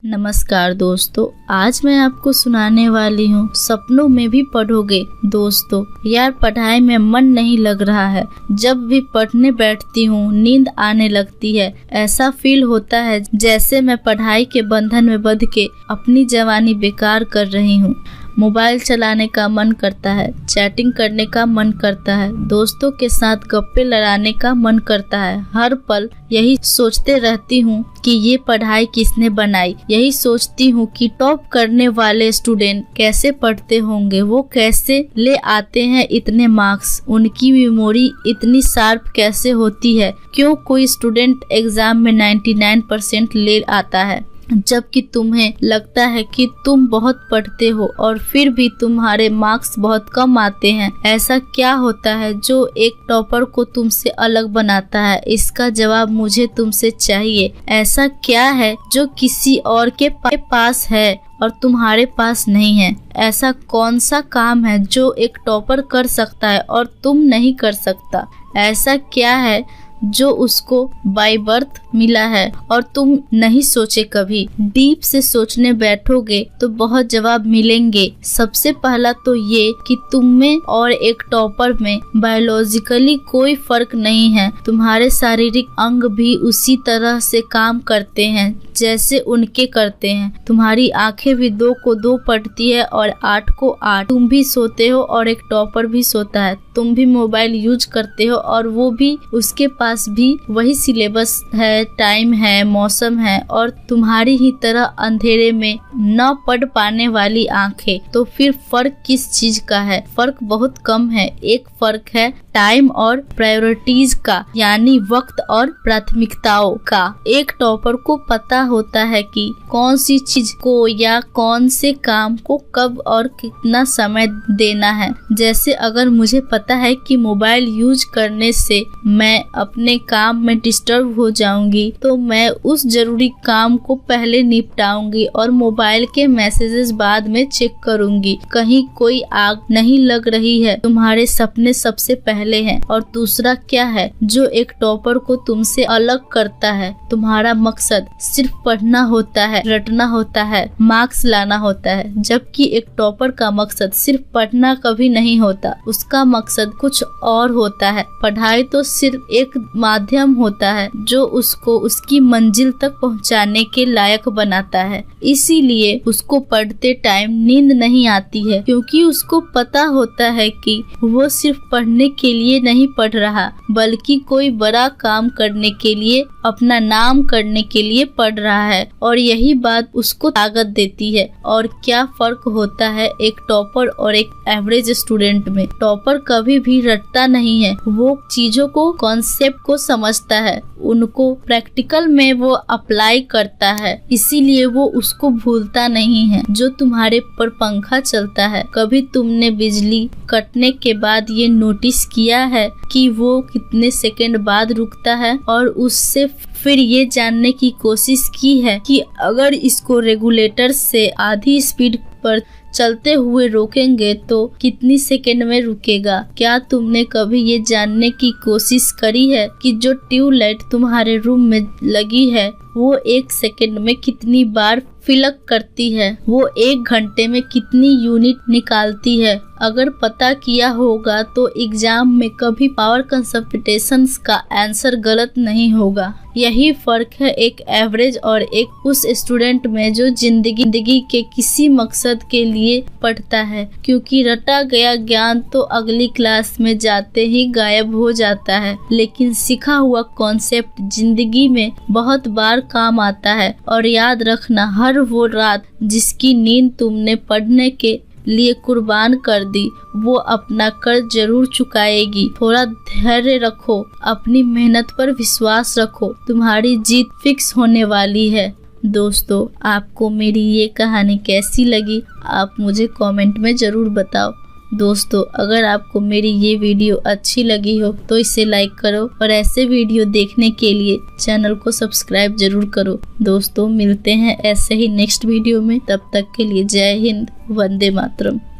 नमस्कार दोस्तों, आज मैं आपको सुनाने वाली हूँ सपनों में भी पढ़ोगे। दोस्तों यार, पढ़ाई में मन नहीं लग रहा है। जब भी पढ़ने बैठती हूँ नींद आने लगती है। ऐसा फील होता है जैसे मैं पढ़ाई के बंधन में बंध के अपनी जवानी बेकार कर रही हूँ। मोबाइल चलाने का मन करता है, चैटिंग करने का मन करता है, दोस्तों के साथ गप्पे लड़ाने का मन करता है। हर पल यही सोचते रहती हूँ कि ये पढ़ाई किसने बनाई। यही सोचती हूँ कि टॉप करने वाले स्टूडेंट कैसे पढ़ते होंगे, वो कैसे ले आते हैं इतने मार्क्स, उनकी मेमोरी इतनी शार्प कैसे होती है। क्यों कोई स्टूडेंट एग्जाम में 99% ले आता है, जबकि तुम्हें लगता है कि तुम बहुत पढ़ते हो और फिर भी तुम्हारे मार्क्स बहुत कम आते हैं। ऐसा क्या होता है जो एक टॉपर को तुमसे अलग बनाता है? इसका जवाब मुझे तुमसे चाहिए। ऐसा क्या है जो किसी और के पास है और तुम्हारे पास नहीं है? ऐसा कौन सा काम है जो एक टॉपर कर सकता है और तुम नहीं कर सकता? ऐसा क्या है जो उसको बाय बर्थ मिला है और तुम नहीं सोचे कभी? डीप से सोचने बैठोगे तो बहुत जवाब मिलेंगे। सबसे पहला तो ये कि तुम में और एक टॉपर में बायोलॉजिकली कोई फर्क नहीं है। तुम्हारे शारीरिक अंग भी उसी तरह से काम करते हैं जैसे उनके करते हैं। तुम्हारी आंखें भी 2 को 2 पढ़ती है और 8 को 8। तुम भी सोते हो और एक टॉपर भी सोता है। तुम भी मोबाइल यूज करते हो और वो भी, उसके पास भी वही सिलेबस है, टाइम है, मौसम है और तुम्हारी ही तरह अंधेरे में न पढ़ पाने वाली आंखें। तो फिर फर्क किस चीज का है? फर्क बहुत कम है। एक फर्क है टाइम और प्रायोरिटीज का, यानी वक्त और प्राथमिकताओं का। एक टॉपर को पता होता है कि कौन सी चीज को या कौन से काम को कब और कितना समय देना है। जैसे अगर मुझे पता है कि मोबाइल यूज करने से मैं अपने काम में डिस्टर्ब हो जाऊंगी, तो मैं उस जरूरी काम को पहले निपटाऊंगी और मोबाइल के मैसेजेस बाद में चेक करूंगी। कहीं कोई आग नहीं लग रही है। तुम्हारे सपने सबसे पहले हैं। और दूसरा क्या है जो एक टॉपर को तुमसे अलग करता है? तुम्हारा मकसद सिर्फ पढ़ना होता है, रटना होता है, मार्क्स लाना होता है, जबकि एक टॉपर का मकसद सिर्फ पढ़ना कभी नहीं होता। उसका मकसद कुछ और होता है। पढ़ाई तो सिर्फ एक माध्यम होता है जो उसको उसकी मंजिल तक पहुंचाने के लायक बनाता है। इसीलिए उसको पढ़ते टाइम नींद नहीं आती है, क्योंकि उसको पता होता है कि वो सिर्फ पढ़ने के लिए नहीं पढ़ रहा, बल्कि कोई बड़ा काम करने के लिए, अपना नाम करने के लिए पढ़ रहा है। और यही बात उसको ताकत देती है। और क्या फर्क होता है एक टॉपर और एक एवरेज स्टूडेंट में? टॉपर कभी भी रटता नहीं है, वो चीजों को, कॉन्सेप्ट को समझता है, उनको प्रैक्टिकल में वो अप्लाई करता है, इसीलिए वो उसको भूलता नहीं है। जो तुम्हारे पर पंखा चलता है, कभी तुमने बिजली कटने के बाद ये नोटिस किया है कि वो कितने सेकंड बाद रुकता है? और उससे फिर ये जानने की कोशिश की है कि अगर इसको रेगुलेटर से आधी स्पीड पर चलते हुए रोकेंगे तो कितनी सेकंड में रुकेगा? क्या तुमने कभी ये जानने की कोशिश करी है कि जो ट्यूबलाइट तुम्हारे रूम में लगी है वो 1 सेकंड में कितनी बार फिलक करती है? वो 1 घंटे में कितनी यूनिट निकालती है? अगर पता किया होगा तो एग्जाम में कभी पावर कंसंट्रेशन का आंसर गलत नहीं होगा। यही फर्क है एक एवरेज और एक उस स्टूडेंट में जो जिंदगी के किसी मकसद के लिए पढ़ता है, क्योंकि रटा गया ज्ञान तो अगली क्लास में जाते ही गायब हो जाता है, लेकिन सीखा हुआ कॉन्सेप्ट जिंदगी में बहुत बार काम आता है। और याद रखना, हर वो रात जिसकी नींद तुमने पढ़ने के लिए कुर्बान कर दी, वो अपना कर्ज जरूर चुकाएगी। थोड़ा धैर्य रखो, अपनी मेहनत पर विश्वास रखो, तुम्हारी जीत फिक्स होने वाली है। दोस्तों, आपको मेरी ये कहानी कैसी लगी आप मुझे कमेंट में जरूर बताओ। दोस्तों, अगर आपको मेरी ये वीडियो अच्छी लगी हो तो इसे लाइक करो और ऐसे वीडियो देखने के लिए चैनल को सब्सक्राइब जरूर करो। दोस्तों, मिलते हैं ऐसे ही नेक्स्ट वीडियो में। तब तक के लिए जय हिंद, वंदे मातरम।